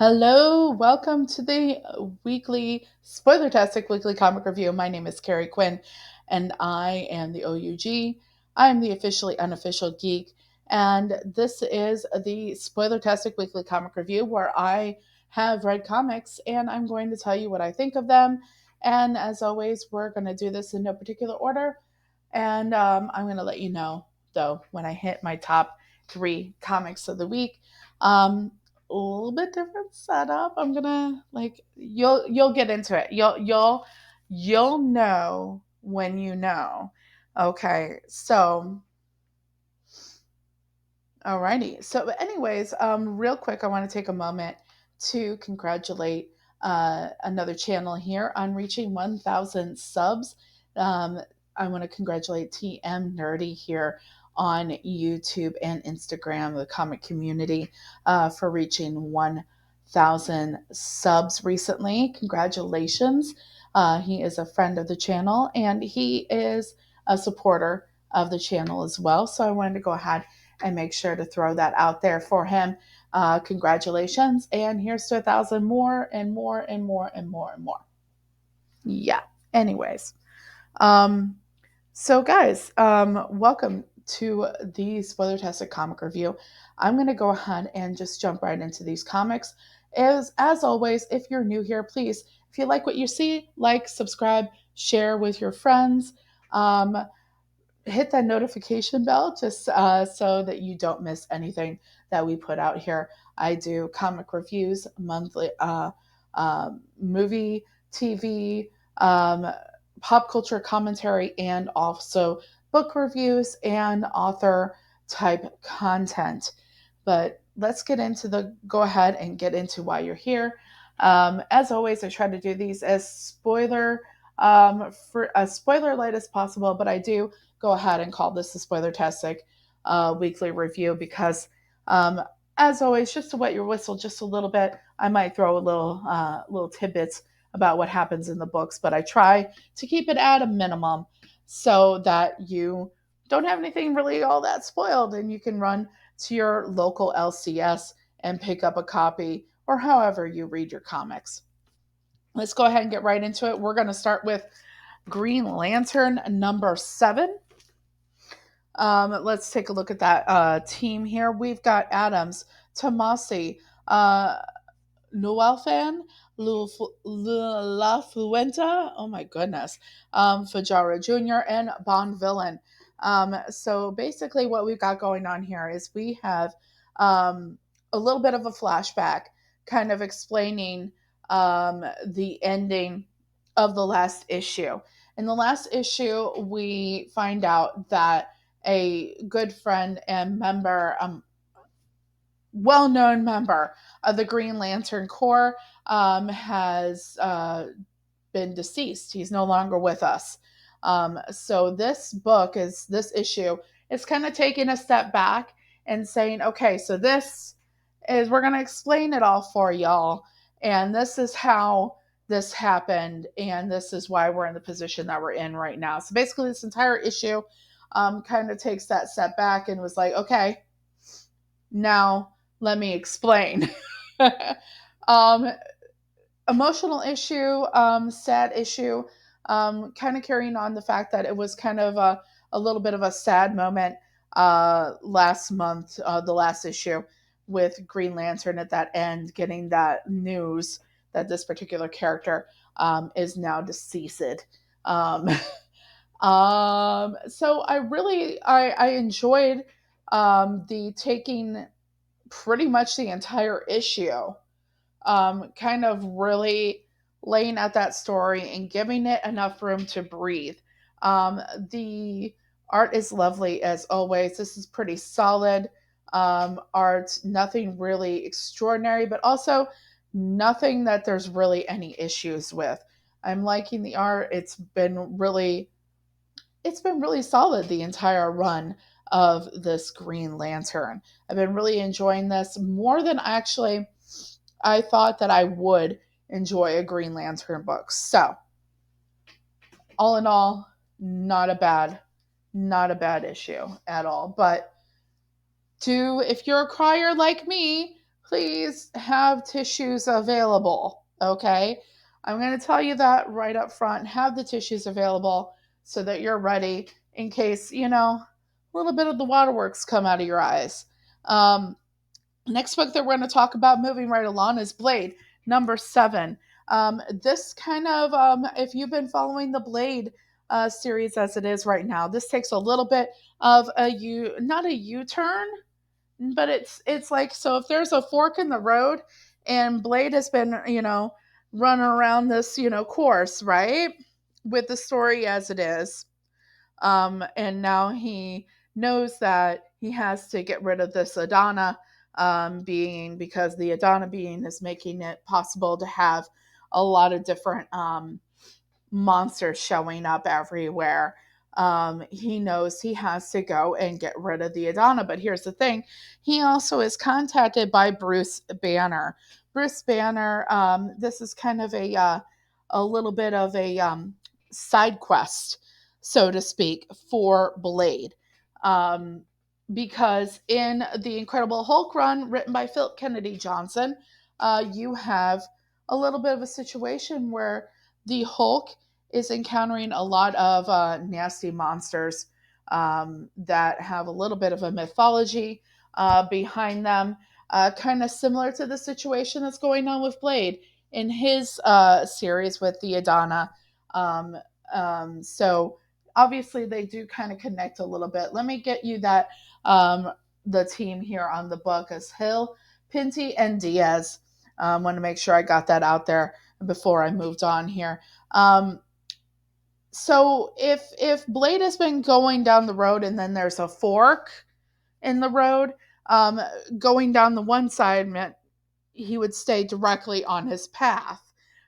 Hello, welcome to the weekly Spoilertastic weekly comic review. My name is Carrie Quinn, and I am the OUG. I am the officially unofficial geek, and this is the Spoilertastic weekly comic review where I have read comics and I'm going to tell you what I think of them. And as always, we're going to do this in no particular order, and I'm going to let you know though when I hit my top three comics of the week. A little bit different setup. I'm gonna you'll get into it. You'll know when you know. Okay, so alrighty. So anyways, real quick, I want to take a moment to congratulate another channel here on reaching 1,000 subs. Um, I want to congratulate TM Nerdy here on YouTube and Instagram, the comic community, for reaching 1,000 subs recently. Congratulations. He is a friend of the channel and he is a supporter of the channel as well. So I wanted to go ahead and make sure to throw that out there for him. Congratulations. And here's to 1,000 more and more and more and more and more. Yeah. Anyways. Um, so guys, welcome to the Spoilertastic comic review. I'm going to go ahead and just jump right into these comics. As always, if you're new here, please, if you like what you see, like, subscribe, share with your friends. Hit that notification bell just so that you don't miss anything that we put out here. I do comic reviews monthly, movie, TV, um, pop culture commentary, and also book reviews and author type content. But let's go ahead and get into why you're here. As always, I try to do these as for as spoiler light as possible, but I do go ahead and call this the Spoilertastic weekly review because, um, as always, just to wet your whistle just a little bit, I might throw a little tidbits about what happens in the books, but I try to keep it at a minimum so that you don't have anything really all that spoiled and you can run to your local LCS and pick up a copy or however you read your comics. Let's go ahead and get right into it. We're going to start with Green Lantern number 7. Let's take a look at that team here. We've got Adams, Tomasi, Noelfan, La Fuenta, oh my goodness, Fajara Jr., and Bond Villain. So basically, what we've got going on here is we have a little bit of a flashback kind of explaining the ending of the last issue. In the last issue, we find out that a good friend and member, well-known member of the Green Lantern Corps, has been deceased. He's no longer with us. So this issue is kind of taking a step back and saying, okay, so we're going to explain it all for y'all. And this is how this happened. And this is why we're in the position that we're in right now. So basically, this entire issue kind of takes that step back and was like, okay, now let me explain. um, Emotional issue, sad issue, kind of carrying on the fact that it was kind of a little bit of a sad moment last month, the last issue with Green Lantern at that end, getting that news that this particular character is now deceased. Um, so I enjoyed the taking pretty much the entire issue, kind of really laying out that story and giving it enough room to breathe. The art is lovely as always. This is pretty solid art, nothing really extraordinary, but also nothing that there's really any issues with. I'm liking the art. It's been really solid the entire run of this Green Lantern. I've been really enjoying this more than actually I thought that I would enjoy a Green Lantern book. So, all in all, not a bad issue at all. But if you're a crier like me please have tissues available. Okay. I'm going to tell you that right up front. Have the tissues available so that you're ready in case, a little bit of the waterworks come out of your eyes. Next book that we're going to talk about, moving right along, is Blade, number 7. This kind of, if you've been following the Blade series as it is right now, this takes a little bit of not a U-turn, but it's like, so if there's a fork in the road and Blade has been, running around this, course, right? With the story as it is. And now he knows that he has to get rid of this Adana being, because the Adana being is making it possible to have a lot of different monsters showing up everywhere. He knows he has to go and get rid of the Adana. But here's the thing, he also is contacted by Bruce Banner. Bruce Banner, this is kind of a little bit of a side quest, so to speak, for Blade. Because in the Incredible Hulk run written by Philip Kennedy Johnson, you have a little bit of a situation where the Hulk is encountering a lot of nasty monsters that have a little bit of a mythology behind them, kind of similar to the situation that's going on with Blade in his series with the Adana. Um, so obviously they do kind of connect a little bit. Let me get you that the team here on the book is Hill, Pinty, and Diaz. I want to make sure I got that out there before I moved on here. So if Blade has been going down the road and then there's a fork in the road, going down the one side meant he would stay directly on his path.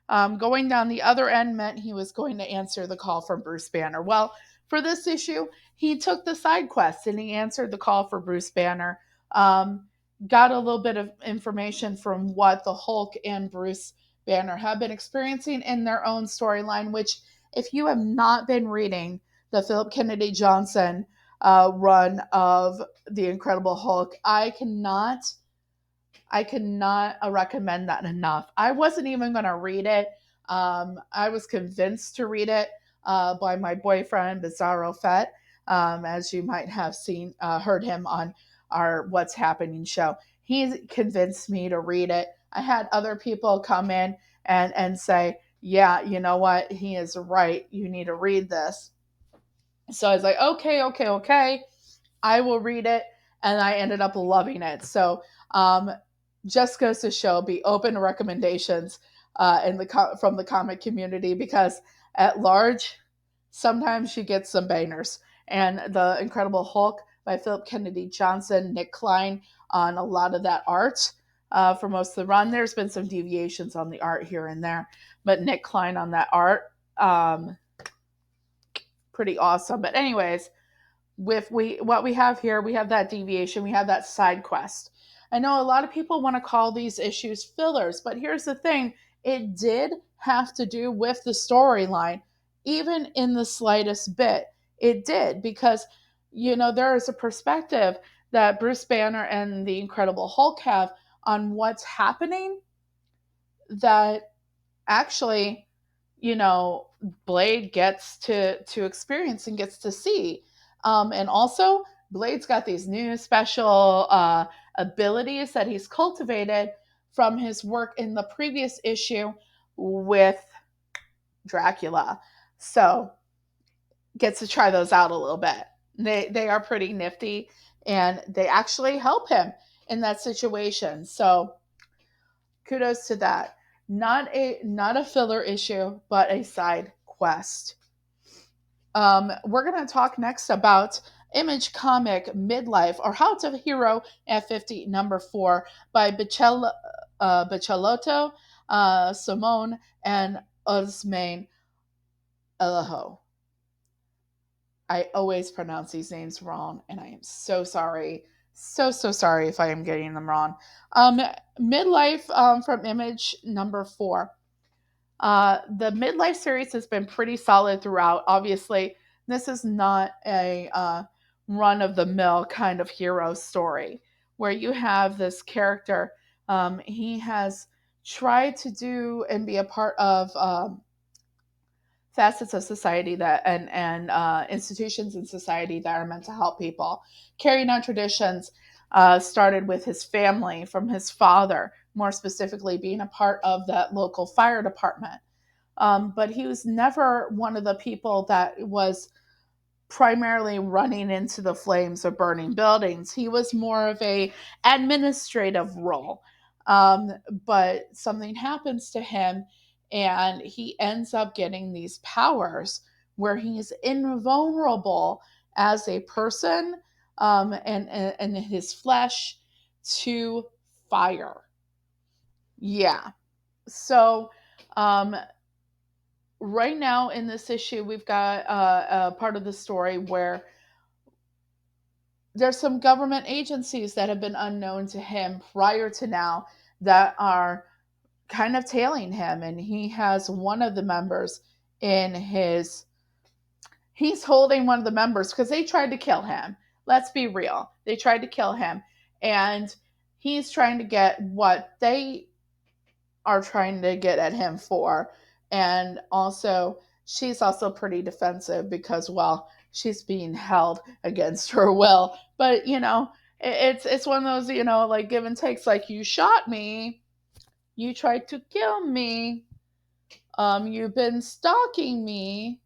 Going down the other end meant he was going to answer the call from Bruce Banner. Well, for this issue, he took the side quest and he answered the call for Bruce Banner. Got a little bit of information from what the Hulk and Bruce Banner have been experiencing in their own storyline, which, if you have not been reading the Philip Kennedy Johnson run of The Incredible Hulk, I cannot recommend that enough. I wasn't even going to read it. I was convinced to read it by my boyfriend, Bizarro Fett, as you might have heard him on our What's Happening show. He convinced me to read it. I had other people come in and say, yeah, you know what? He is right. You need to read this. So I was like, okay. I will read it. And I ended up loving it. So just goes to show, be open to recommendations from the comic community, because at large, sometimes you get some bangers. And The Incredible Hulk by Philip Kennedy Johnson, Nick Klein on a lot of that art for most of the run. There's been some deviations on the art here and there, but Nick Klein on that art, pretty awesome. But anyways, what we have here, we have that deviation, we have that side quest. I know a lot of people want to call these issues fillers, but here's the thing, it did have to do with the storyline, even in the slightest bit. It did, because there is a perspective that Bruce Banner and the Incredible Hulk have on what's happening that actually, Blade gets to experience and gets to see. And also, Blade's got these new special abilities that he's cultivated from his work in the previous issue with Dracula. So, gets to try those out a little bit. They are pretty nifty, and they actually help him in that situation. So, kudos to that. Not a filler issue, but a side quest. We're going to talk next about Image Comic Midlife, or How to Hero at 50, number 4, by Bichelotto, Simone, and Osmain Elaho. I always pronounce these names wrong, and I am so sorry. So sorry if I am getting them wrong. Midlife from Image, number 4. The Midlife series has been pretty solid throughout. Obviously, this is not a run-of-the-mill kind of hero story where you have this character He has tried to do and be a part of facets of society that and institutions in society that are meant to help people. Carrying on traditions started with his family, from his father, more specifically being a part of that local fire department. But he was never one of the people that was primarily running into the flames of burning buildings. He was more of a administrative role. But something happens to him and he ends up getting these powers where he's invulnerable as a person, and his flesh to fire. Yeah. So um, right now in this issue, we've got a part of the story where there's some government agencies that have been unknown to him prior to now that are kind of tailing him, and he has one of the members in his he's holding one of the members because they tried to kill him. Let's be real, they tried to kill him, and he's trying to get what they are trying to get at him for. And also, she's also pretty defensive because, well, she's being held against her will. But, it's one of those, like give and takes, like you shot me, you tried to kill me, you've been stalking me,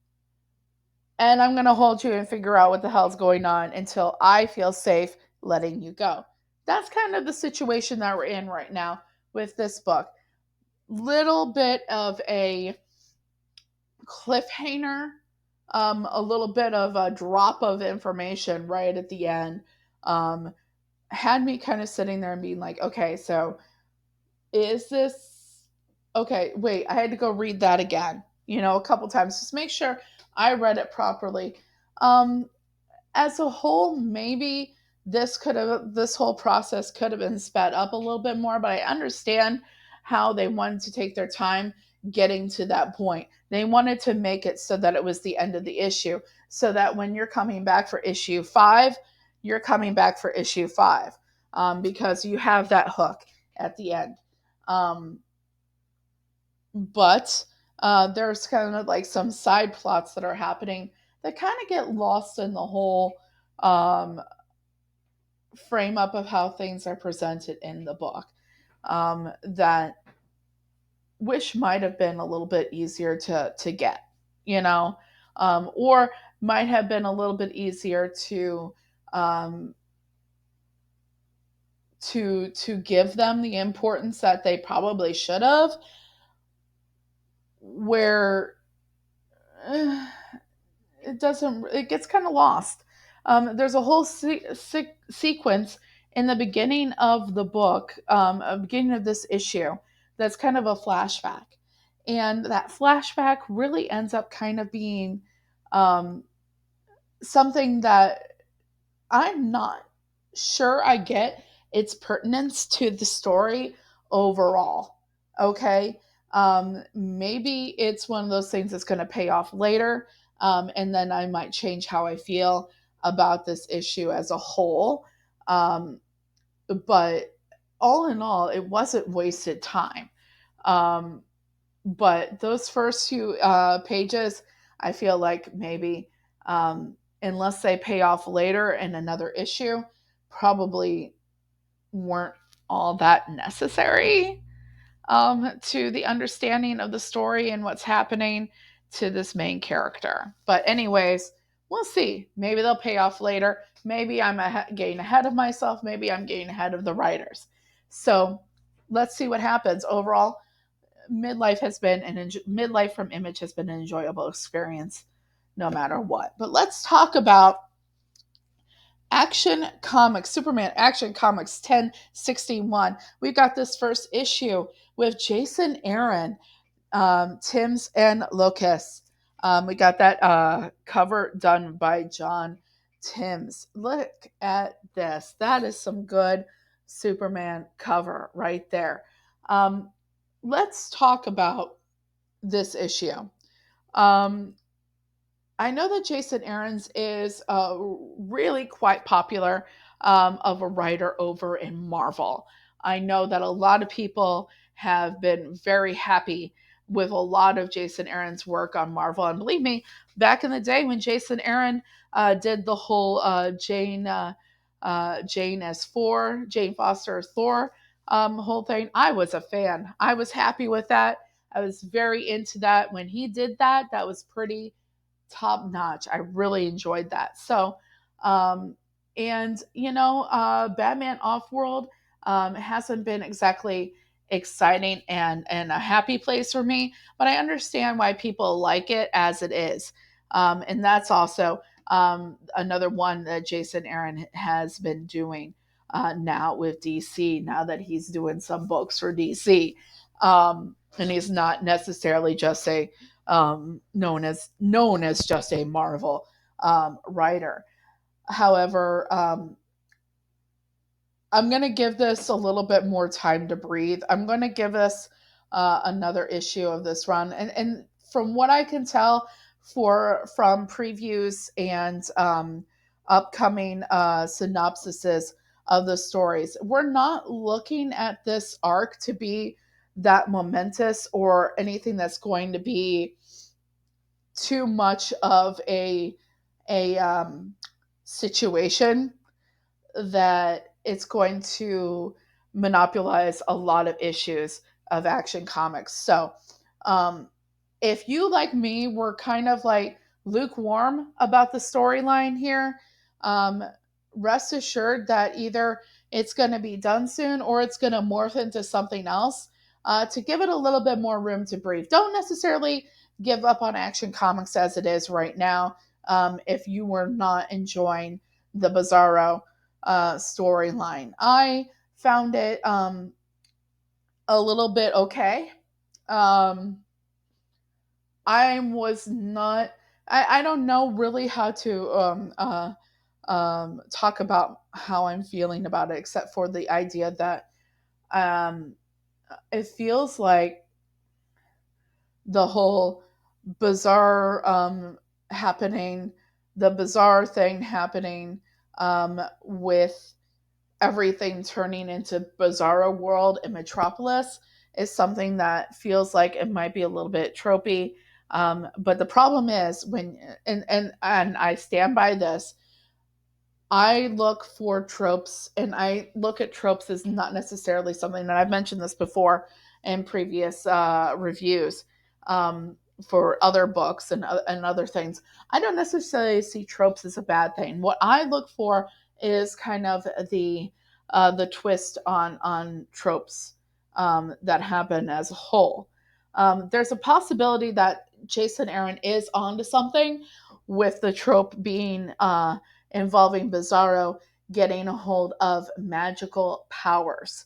and I'm going to hold you and figure out what the hell's going on until I feel safe letting you go. That's kind of the situation that we're in right now with this book. Little bit of a cliffhanger, a little bit of a drop of information right at the end, um, had me kind of sitting there and being like, okay, so is this okay? Wait, I had to go read that again, a couple times, just make sure I read it properly. Um, as a whole, maybe this whole process could have been sped up a little bit more, but I understand how they wanted to take their time getting to that point. They wanted to make it so that it was the end of the issue, so that when you're coming back for issue 5, you're coming back for issue 5, because you have that hook at the end. um, but there's kind of like some side plots that are happening that kind of get lost in the whole um, frame up of how things are presented in the book, that wish might have been a little bit easier to get, or might have been a little bit easier um, to give them the importance that they probably should have, where it gets kind of lost. There's a whole sequence in the beginning of the book, beginning of this issue, that's kind of a flashback, and that flashback really ends up kind of being um, something that I'm not sure I get its pertinence to the story overall. Okay. Maybe it's one of those things that's going to pay off later. And then I might change how I feel about this issue as a whole. But all in all, it wasn't wasted time. Um, but those first few pages, I feel like maybe, unless they pay off later in another issue, probably weren't all that necessary, to the understanding of the story and what's happening to this main character. But, anyways, we'll see. Maybe they'll pay off later. Maybe I'm getting ahead of myself. Maybe I'm getting ahead of the writers. So let's see what happens. Overall, midlife from Image has been an enjoyable experience no matter what. But let's talk about Action Comics, Superman Action Comics 1061. We got this first issue with Jason Aaron, Timms, and Locus. We got that cover done by John Timms. Look at this. That is some good Superman cover right there. Let's talk about this issue. Um, I know that Jason Aaron's is really quite popular, of a writer over in Marvel. I know that a lot of people have been very happy with a lot of Jason Aaron's work on Marvel. And believe me, back in the day when Jason Aaron did the whole Jane as Thor, Jane Foster as Thor whole thing, I was a fan. I was happy with that. I was very into that. When he did that, that was pretty top notch. I really enjoyed that. So, um, and Batman Offworld hasn't been exactly exciting and a happy place for me, but I understand why people like it as it is. And that's also another one that Jason Aaron has been doing now with DC. Now that he's doing some books for DC, and he's not necessarily just a known as just a Marvel writer. However, I'm going to give this a little bit more time to breathe. I'm going to give this another issue of this run, and from what I can tell, from previews and upcoming synopsises of the stories, we're not looking at this arc to be that momentous or anything that's going to be too much of a situation that it's going to monopolize a lot of issues of Action Comics. So, um, if you, like me, were kind of like lukewarm about the storyline here, um, rest assured that either it's going to be done soon or it's going to morph into something else to give it a little bit more room to breathe. Don't necessarily give up on Action Comics as it is right now if you were not enjoying the Bizarro storyline. I found it a little bit okay. Um, I was not. I don't know really how to talk about how I'm feeling about it, except for the idea that um, it feels like the whole bizarre happening, the bizarre thing happening with everything turning into Bizarro World and Metropolis is something that feels like it might be a little bit tropey. But the problem is when and I stand by this. I look for tropes, and I look at tropes as not necessarily something that I've mentioned this before in previous reviews for other books and other things. I don't necessarily see tropes as a bad thing. What I look for is kind of the twist on tropes that happen as a whole. There's a possibility that Jason Aaron is onto something with the trope being involving Bizarro getting a hold of magical powers.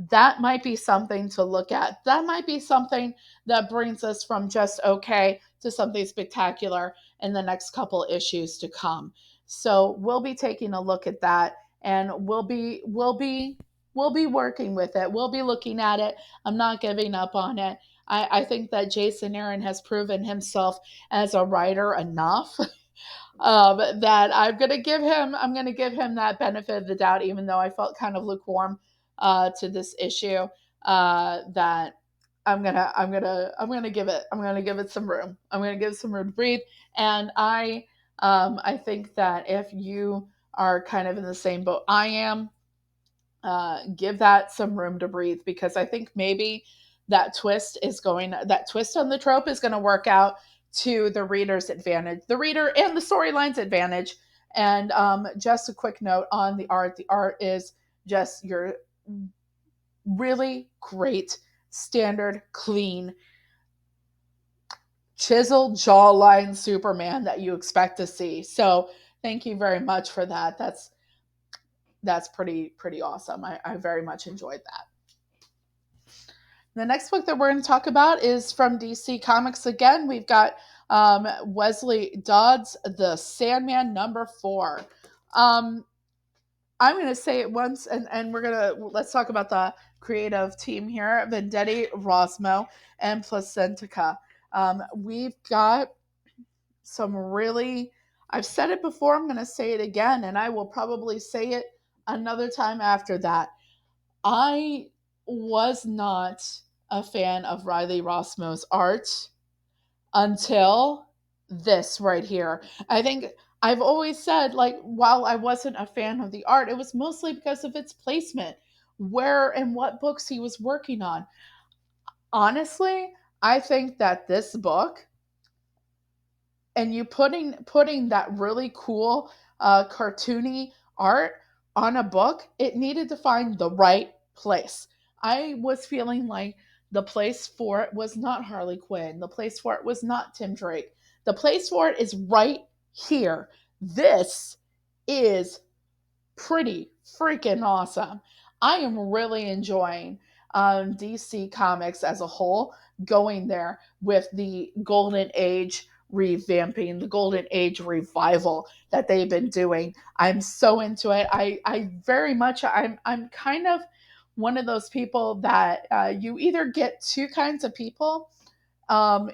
That might be something to look at. That might be something that brings us from just okay to something spectacular in the next couple issues to come. So we'll be taking a look at that, and we'll be working with it. We'll be looking at it. I'm not giving up on it. I think that Jason Aaron has proven himself as a writer enough that I'm gonna give him that benefit of the doubt, even though I felt kind of lukewarm to this issue. That I'm gonna give it some room. I'm gonna give it some room to breathe, and I think that if you are kind of in the same boat I am, give that some room to breathe, because I think maybe that twist on the trope is going to work out to the reader's advantage, the reader and the storyline's advantage. And just a quick note on the art: the art is just your really great, standard, clean, chiseled jawline Superman that you expect to see. So thank you very much for that. That's pretty awesome. I very much enjoyed that. The next book that we're going to talk about is from DC Comics again. We've got Wesley Dodds' The Sandman #4. Um, I'm going to say it once, and let's talk about the creative team here: Vendetti, Rosmo, and Placentica. We've got some really, I've said it before, I'm going to say it again, and I will probably say it another time after that. I was not a fan of Riley Rossmo's art until this right here. I think I've always said, like, while I wasn't a fan of the art, it was mostly because of its placement, where and what books he was working on. Honestly, I think that this book, and you putting that really cool cartoony art on a book, it needed to find the right place. I was feeling like the place for it was not Harley Quinn, the place for it was not Tim Drake, the place for it is right here. This is pretty freaking awesome. I am really enjoying DC Comics as a whole, going there with the Golden Age revamping, the Golden Age revival that they've been doing. I'm so into it. I very much, I'm kind of one of those people that you either get two kinds of people.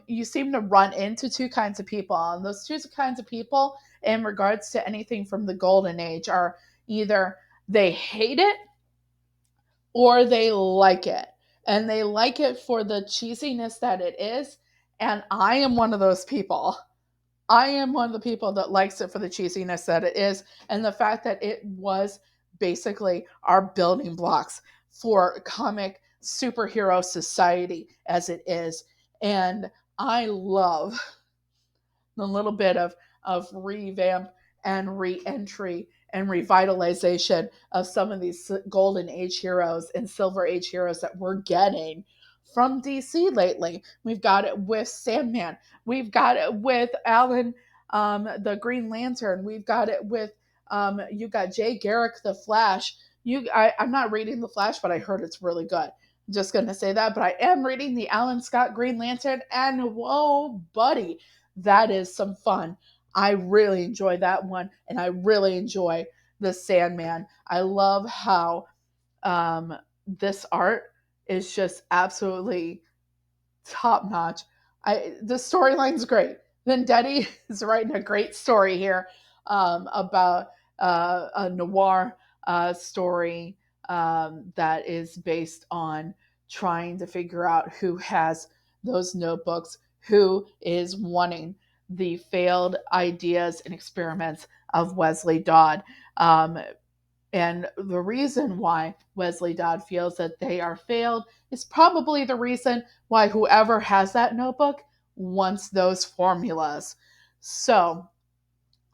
You seem to run into two kinds of people, and those two kinds of people in regards to anything from the Golden Age are either they hate it or they like it. And they like it for the cheesiness that it is. And I am one of those people. I am one of the people that likes it for the cheesiness that it is and the fact that it was basically our building blocks for comic superhero society as it is. And I love the little bit of revamp and re-entry and revitalization of some of these golden age heroes and silver age heroes that we're getting from DC lately. We've got it with Sandman. We've got it with Alan, the Green Lantern. We've got it with you got Jay Garrick, the Flash. I'm not reading the Flash, but I heard it's really good. I'm just gonna say that, but I am reading the Alan Scott Green Lantern, and whoa, buddy, that is some fun. I really enjoy that one, and I really enjoy the Sandman. I love how this art is just absolutely top notch. The storyline's great. Vendetti is writing a great story here about a noir story that is based on trying to figure out who has those notebooks, who is wanting the failed ideas and experiments of Wesley Dodd. And the reason why Wesley Dodd feels that they are failed is probably the reason why whoever has that notebook wants those formulas. So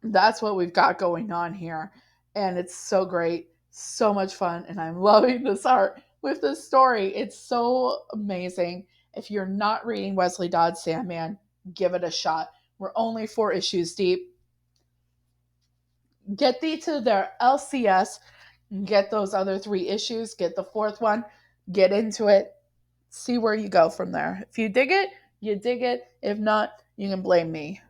that's what we've got going on here. And it's so great, so much fun. And I'm loving this art with this story. It's so amazing. If you're not reading Wesley Dodd's Sandman, give it a shot. We're only 4 issues deep. Get thee to their LCS, get those other 3 issues, get the fourth one, get into it, see where you go from there. If you dig it, you dig it. If not, you can blame me.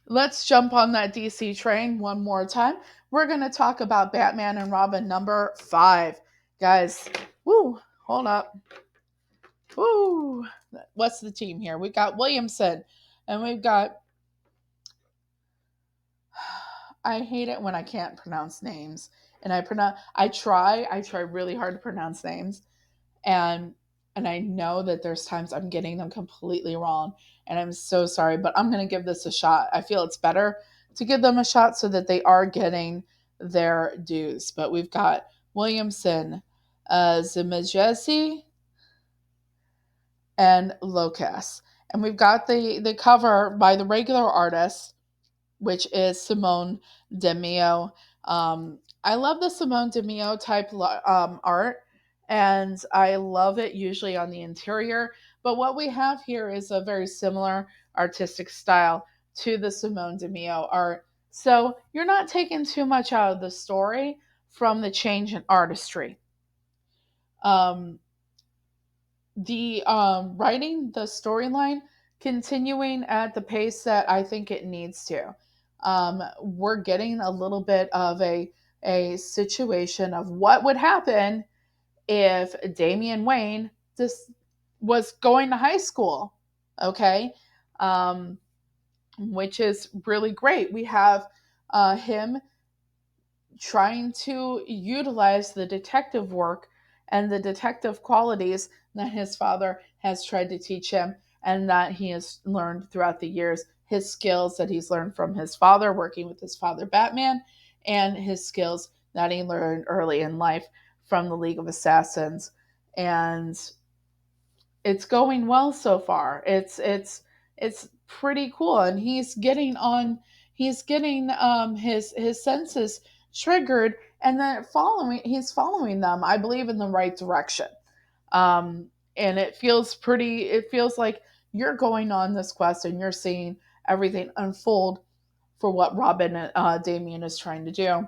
Let's jump on that DC train one more time. We're going to talk about Batman and Robin number 5. Guys, woo, hold up. Woo. What's the team here? We've got Williamson, and we've got, I hate it when I can't pronounce names. And I try really hard to pronounce names. And I know that there's times I'm getting them completely wrong, and I'm so sorry, but I'm going to give this a shot. I feel it's better to give them a shot so that they are getting their dues. But we've got Williamson, Zimajesi, and Locas. And we've got the cover by the regular artist, which is Simone DeMio. I love the Simone DeMio type art, and I love it usually on the interior. But what we have here is a very similar artistic style to the Simone DeMio art. So you're not taking too much out of the story from the change in artistry. Um, the writing, the storyline, continuing at the pace that I think it needs to. We're getting a little bit of a situation of what would happen if Damian Wayne just was going to high school. Okay. Um, which is really great. We have him trying to utilize the detective work and the detective qualities that his father has tried to teach him and that he has learned throughout the years, his skills that he's learned from his father, working with his father Batman, and his skills that he learned early in life from the League of Assassins. And it's going well so far. It's pretty cool, and he's getting his senses triggered, and then he's following them, I believe, in the right direction. Um, and it feels like you're going on this quest and you're seeing everything unfold for what Robin Damien is trying to do,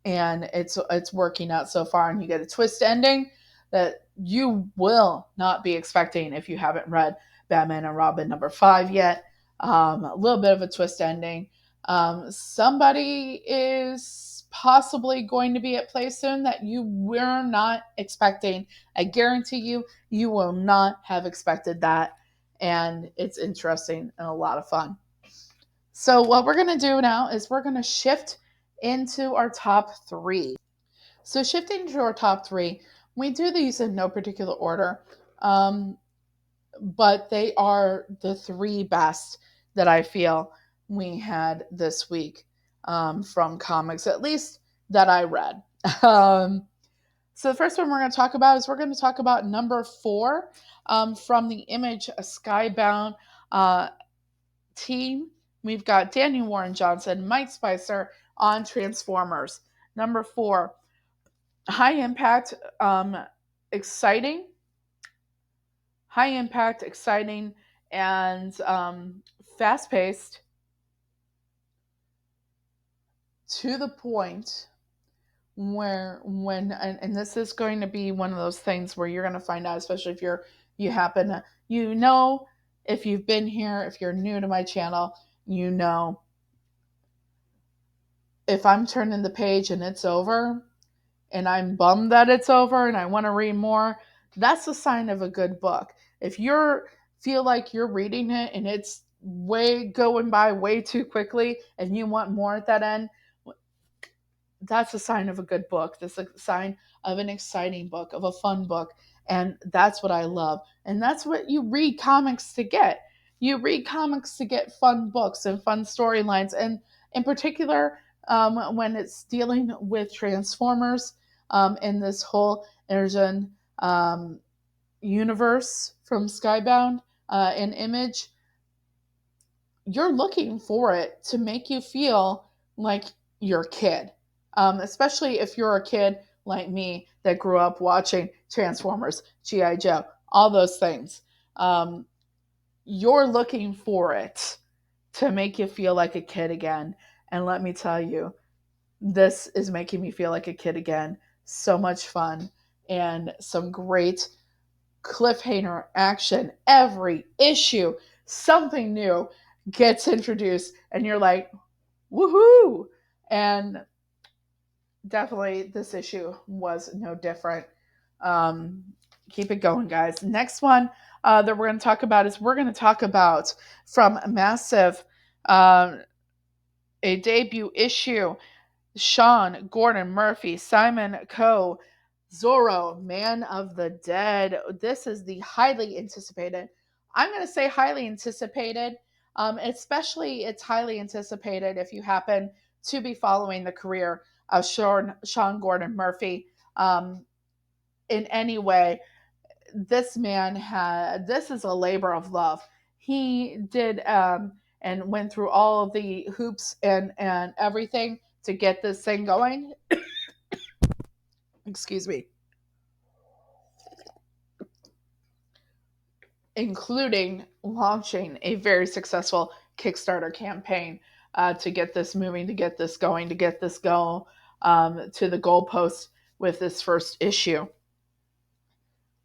and it's working out so far, and you get a twist ending that you will not be expecting if you haven't read Batman and Robin number 5 yet. A little bit of a twist ending. Somebody is possibly going to be at play soon that you were not expecting. I guarantee you, you will not have expected that, and it's interesting and a lot of fun. So what we're going to do now is we're going to shift into our top 3. So shifting to our top 3, we do these in no particular order, um, but they are the 3 best that I feel we had this week from comics, at least that I read. So the first one we're going to talk about is we're going to talk about number 4 from the Image Skybound team. We've got Daniel Warren Johnson, Mike Spicer on Transformers. Number 4, high impact, exciting, high impact, exciting, and fast paced, to the point where and this is going to be one of those things where you're going to find out, especially if you happen to, if you've been here, if you're new to my channel, if I'm turning the page and it's over, and I'm bummed that it's over and I want to read more, that's a sign of a good book. If you feel like you're reading it and it's way going by way too quickly and you want more at that end, that's a sign of a good book. That's a sign of an exciting book, of a fun book. And that's what I love. And that's what you read comics to get. You read comics to get fun books and fun storylines. And in particular, when it's dealing with Transformers in this whole Ergen universe from Skybound and Image, you're looking for it to make you feel like you're a kid. Especially if you're a kid like me that grew up watching Transformers, G.I. Joe, all those things. Um, you're looking for it to make you feel like a kid again. And let me tell you, this is making me feel like a kid again. So much fun and some great cliffhanger action. Every issue, something new gets introduced, and you're like, woohoo! And definitely this issue was no different. Um, keep it going, guys. Next one that we're going to talk about is we're going to talk about from Massive, a debut issue. Sean Gordon Murphy, Simon Coe, Zorro, Man of the Dead. This is the highly anticipated. I'm going to say highly anticipated. Especially it's highly anticipated if you happen to be following the career of Sean Gordon Murphy in any way. This is a labor of love. He did and went through all of the hoops and everything to get this thing going. Excuse me. Including launching a very successful Kickstarter campaign to get this moving, to get this going, to get this to the goalpost with this first issue.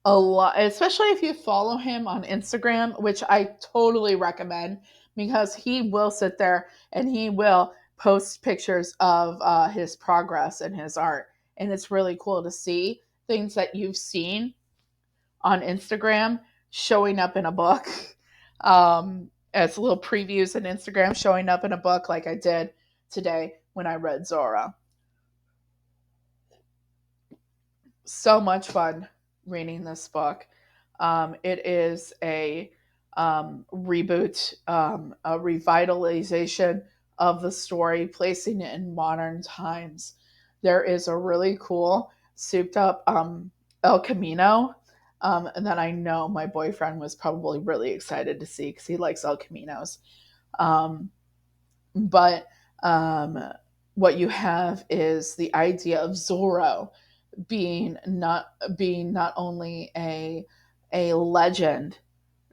A lot, especially if you follow him on Instagram, which I totally recommend, because he will sit there and he will post pictures of his progress and his art. And it's really cool to see things that you've seen on Instagram showing up in a book. As little previews on Instagram showing up in a book, like I did today when I read Zora. So much fun reading this book. It is a reboot, a revitalization of the story, placing it in modern times. There is a really cool, souped up El Camino that I know my boyfriend was probably really excited to see because he likes El Caminos. Um, but um, what you have is the idea of Zorro being not only a legend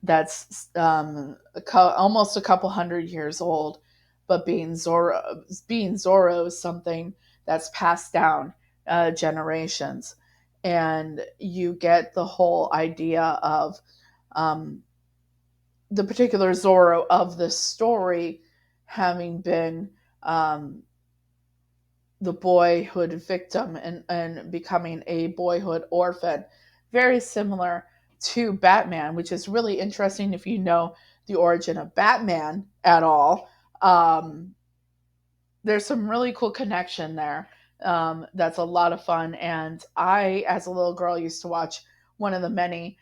that's almost a couple hundred years old, but being Zorro is something that's passed down generations, and you get the whole idea of um, the particular Zorro of the story having been um, the boyhood victim and becoming a boyhood orphan. Very similar to Batman, which is really interesting if you know the origin of Batman at all. Um, there's some really cool connection there. That's a lot of fun. And I, as a little girl, used to watch one of the many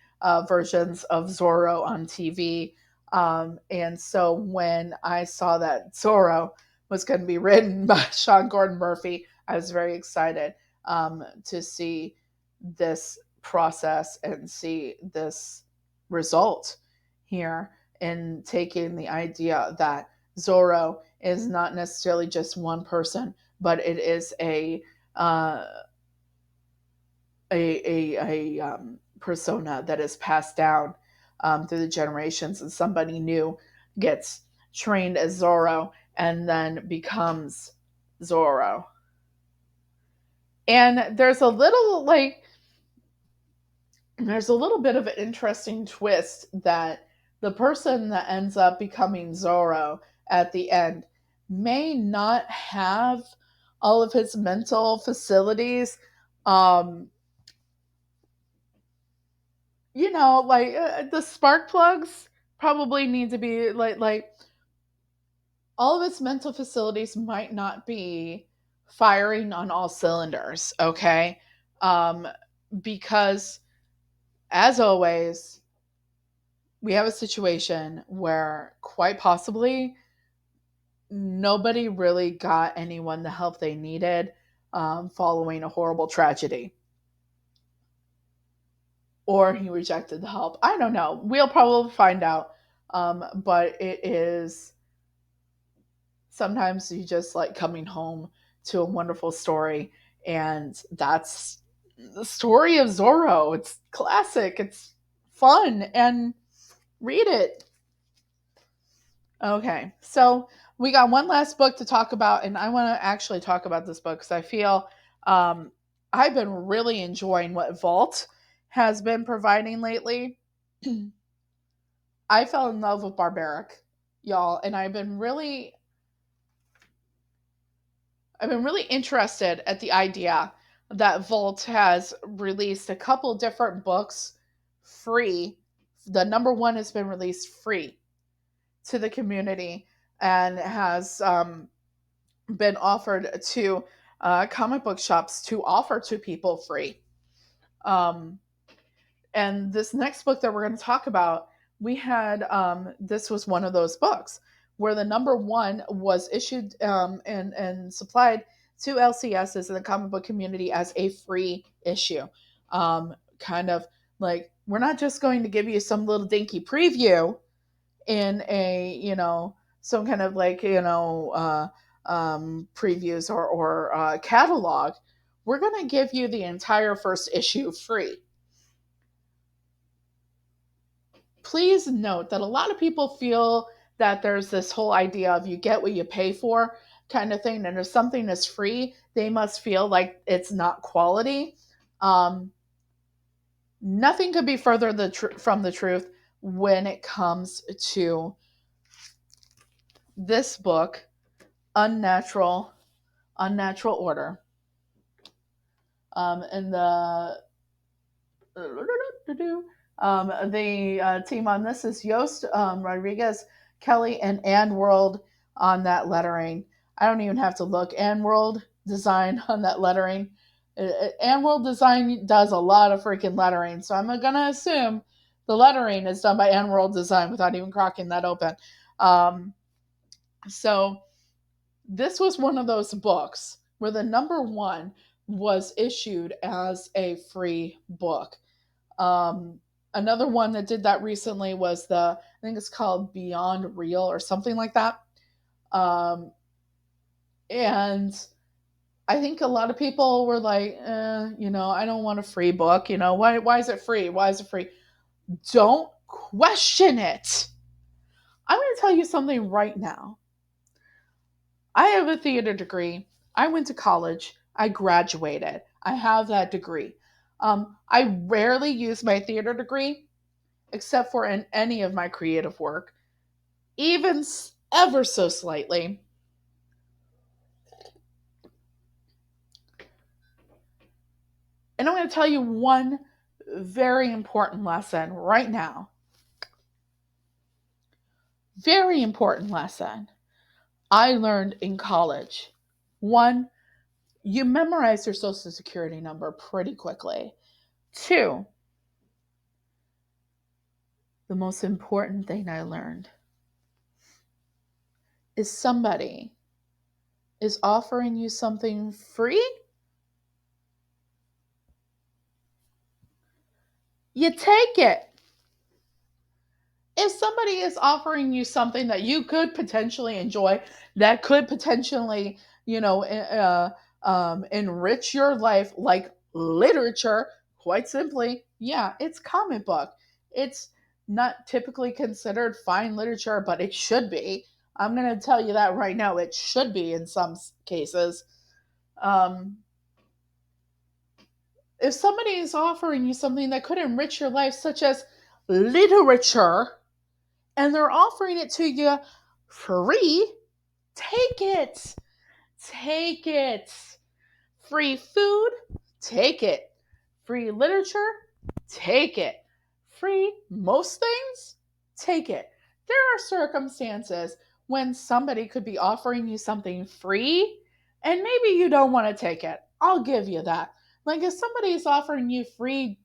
versions of Zorro on TV. And so when I saw that Zorro was going to be written by Sean Gordon Murphy, I was very excited to see this process and see this result here in taking the idea that Zorro is not necessarily just one person, but it is uh, a persona that is passed down through the generations, and somebody new gets trained as Zorro and then becomes Zorro. And there's a little bit of an interesting twist that the person that ends up becoming Zorro at the end may not have all of his mental facilities. Um, the spark plugs probably need to be like all of his mental facilities might not be firing on all cylinders. Okay, because as always, we have a situation where quite possibly nobody really got anyone the help they needed following a horrible tragedy. Or he rejected the help. I don't know. We'll probably find out. But it is sometimes you just like coming home to a wonderful story. And that's the story of Zorro. It's classic, it's fun, and read it. Okay, so we got one last book to talk about, and I want to actually talk about this book because I feel um, I've been really enjoying what Vault has been providing lately. I fell in love with Barbaric, y'all, and I've been really interested at the idea that Vault has released a couple different books free. The number one has been released free to the community and has been offered to comic book shops to offer to people free. Um, and this next book that we're going to talk about, we had this was one of those books where the number one was issued and supplied to LCSs in the comic book community as a free issue. Kind of like, we're not just going to give you some little dinky preview in a, some kind of like, previews or catalog. We're going to give you the entire first issue free. Please note that a lot of people feel that there's this whole idea of you get what you pay for kind of thing. And if something is free, they must feel like it's not quality. Um, Nothing could be further from the truth when it comes to this book, Unnatural Unnatural Order. And the team on this is Yost Rodriguez, Kelly, and Ann World on that lettering. I don't even have to look. Ann World design on that lettering And World Design does a lot of freaking lettering, so I'm gonna assume the lettering is done by And World Design without even cracking that open. Um, so this was one of those books where the number one was issued as a free book. Um, Another one that did that recently was I think it's called Beyond Real or something like that. Um, and I think a lot of people were like, I don't want a free book. Why is it free? Why is it free? Don't question it. I'm going to tell you something right now. I have a theater degree. I went to college. I graduated. I have that degree. I rarely use my theater degree except for in any of my creative work, even ever so slightly. And I'm going to tell you one very important lesson right now. Very important lesson I learned in college. One, you memorize your social security number pretty quickly. Two, the most important thing I learned is somebody is offering you something free, you take it. If somebody is offering you something that you could potentially enjoy, that could potentially, enrich your life, like literature, quite simply, yeah, it's comic book. It's not typically considered fine literature, but it should be. I'm going to tell you that right now. It should be in some cases. Um, if somebody is offering you something that could enrich your life, such as literature, and they're offering it to you free, take it. Take it. Free food, take it. Free literature, take it. Free most things, take it. There are circumstances when somebody could be offering you something free and maybe you don't want to take it. I'll give you that. Like if somebody is offering you free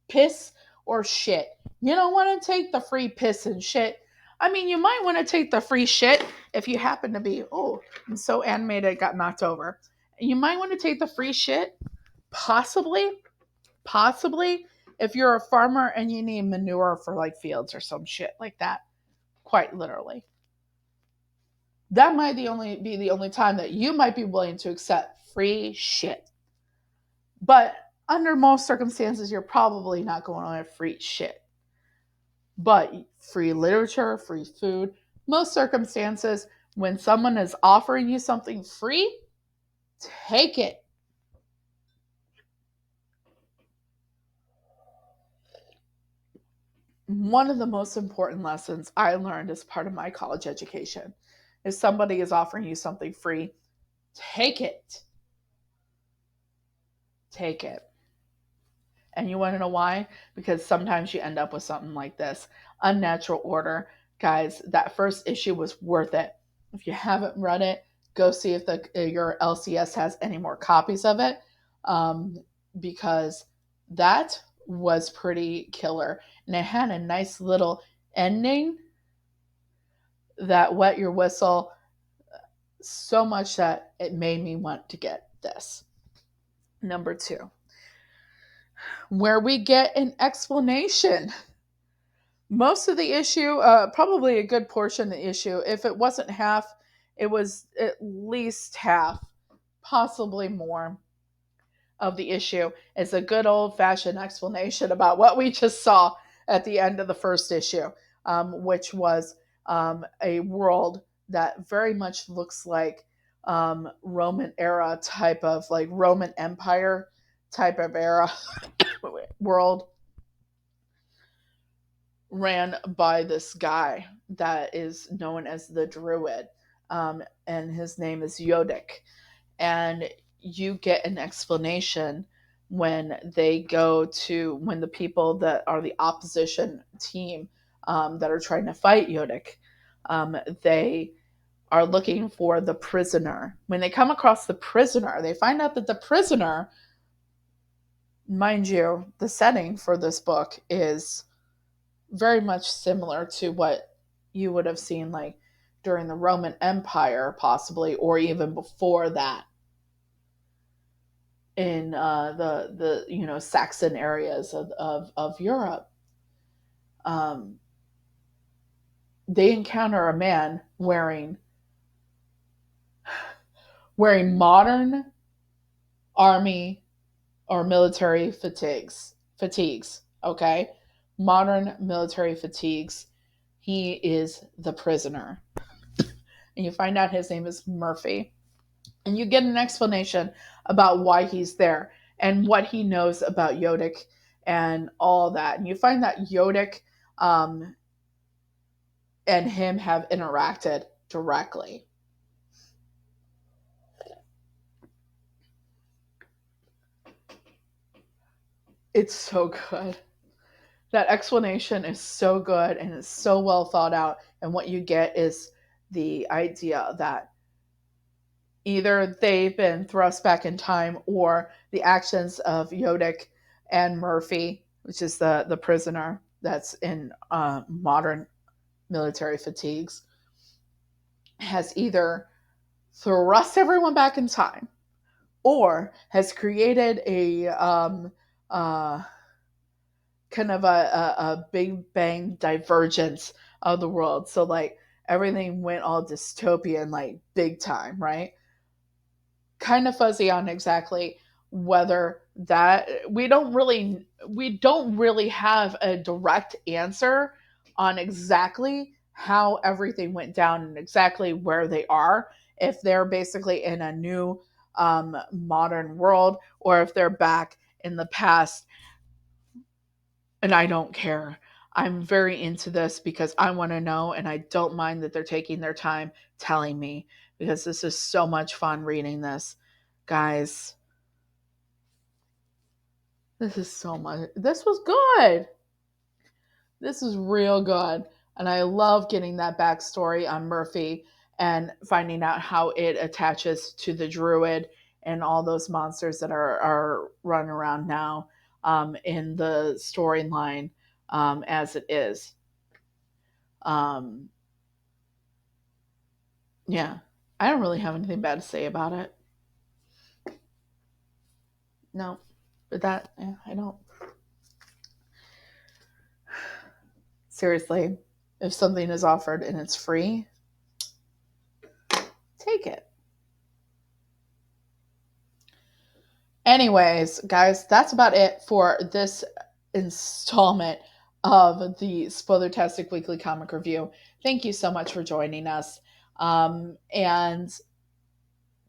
piss or shit. You don't want to take the free piss and shit. I mean, you might want to take the free shit if you happen to be, I'm so animated, it got knocked over. You might want to take the free shit, possibly, if you're a farmer and you need manure for like fields or some shit like that. Quite literally. That might be the only time that you might be willing to accept free shit. But under most circumstances, you're probably not going on a free shit. But free literature, free food, most circumstances, when someone is offering you something free, take it. One of the most important lessons I learned as part of my college education is somebody is offering you something free, take it. Take it. And you want to know why? Because sometimes you end up with something like this Unnatural Order. Guys, that first issue was worth it. If you haven't read it, go see if your LCS has any more copies of it, because that was pretty killer. And it had a nice little ending that wet your whistle so much that it made me want to get this. Number two, where we get an explanation. Most of the issue, probably a good portion of the issue, if it wasn't half, it was at least half, possibly more of the issue, is a good old fashioned explanation about what we just saw at the end of the first issue, which was a world that very much looks like Roman era type of, like Roman Empire type of era world, ran by this guy that is known as the Druid, and his name is Yodik. And you get an explanation when when the people that are the opposition team, that are trying to fight Yodik, they are looking for the prisoner. When they come across the prisoner, they find out that the prisoner Mind you, the setting for this book is very much similar to what you would have seen like during the Roman Empire, possibly, or even before that in the Saxon areas of Europe. Um, they encounter a man wearing modern army or military fatigues. Okay, modern military fatigues. He is the prisoner, and you find out his name is Murphy, and you get an explanation about why he's there and what he knows about Yodick and all that. And you find that Yodick um, and him have interacted directly. It's so good. That explanation is so good and it's so well thought out. And what you get is the idea that either they've been thrust back in time or the actions of Yodick and Murphy, which is the prisoner that's in modern military fatigues, has either thrust everyone back in time or has created a uh, kind of a big bang divergence of the world. So like everything went all dystopian, like big time, right? Kind of fuzzy on exactly whether that we don't really have a direct answer on exactly how everything went down and exactly where they are, if they're basically in a new modern world or if they're back in the past. And I don't care. I'm very into this because I want to know, and I don't mind that they're taking their time telling me because this is so much fun reading this. Guys, this is so much. This was good. This is real good. And I love getting that backstory on Murphy and finding out how it attaches to the druid and all those monsters that are running around now in the storyline as it is. Um, yeah, I don't really have anything bad to say about it. No, but I don't. Seriously, if something is offered and it's free, take it. Anyways, guys, that's about it for this installment of the Spoilertastic Weekly Comic Review. Thank you so much for joining us. And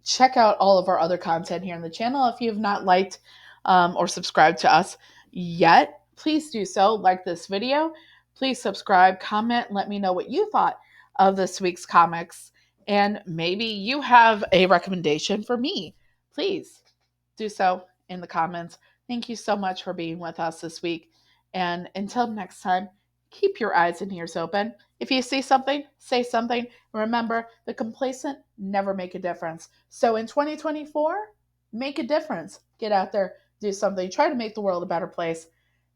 check out all of our other content here on the channel. If you have not liked or subscribed to us yet, please do so. Like this video. Please subscribe, comment, let me know what you thought of this week's comics. And maybe you have a recommendation for me. Please do so in the comments. Thank you so much for being with us this week. And until next time, keep your eyes and ears open. If you see something, say something. Remember, the complacent never make a difference. So in 2024, make a difference. Get out there, do something, try to make the world a better place,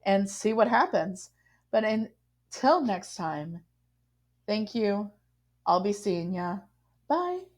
and see what happens. But until next time, thank you. I'll be seeing ya. Bye.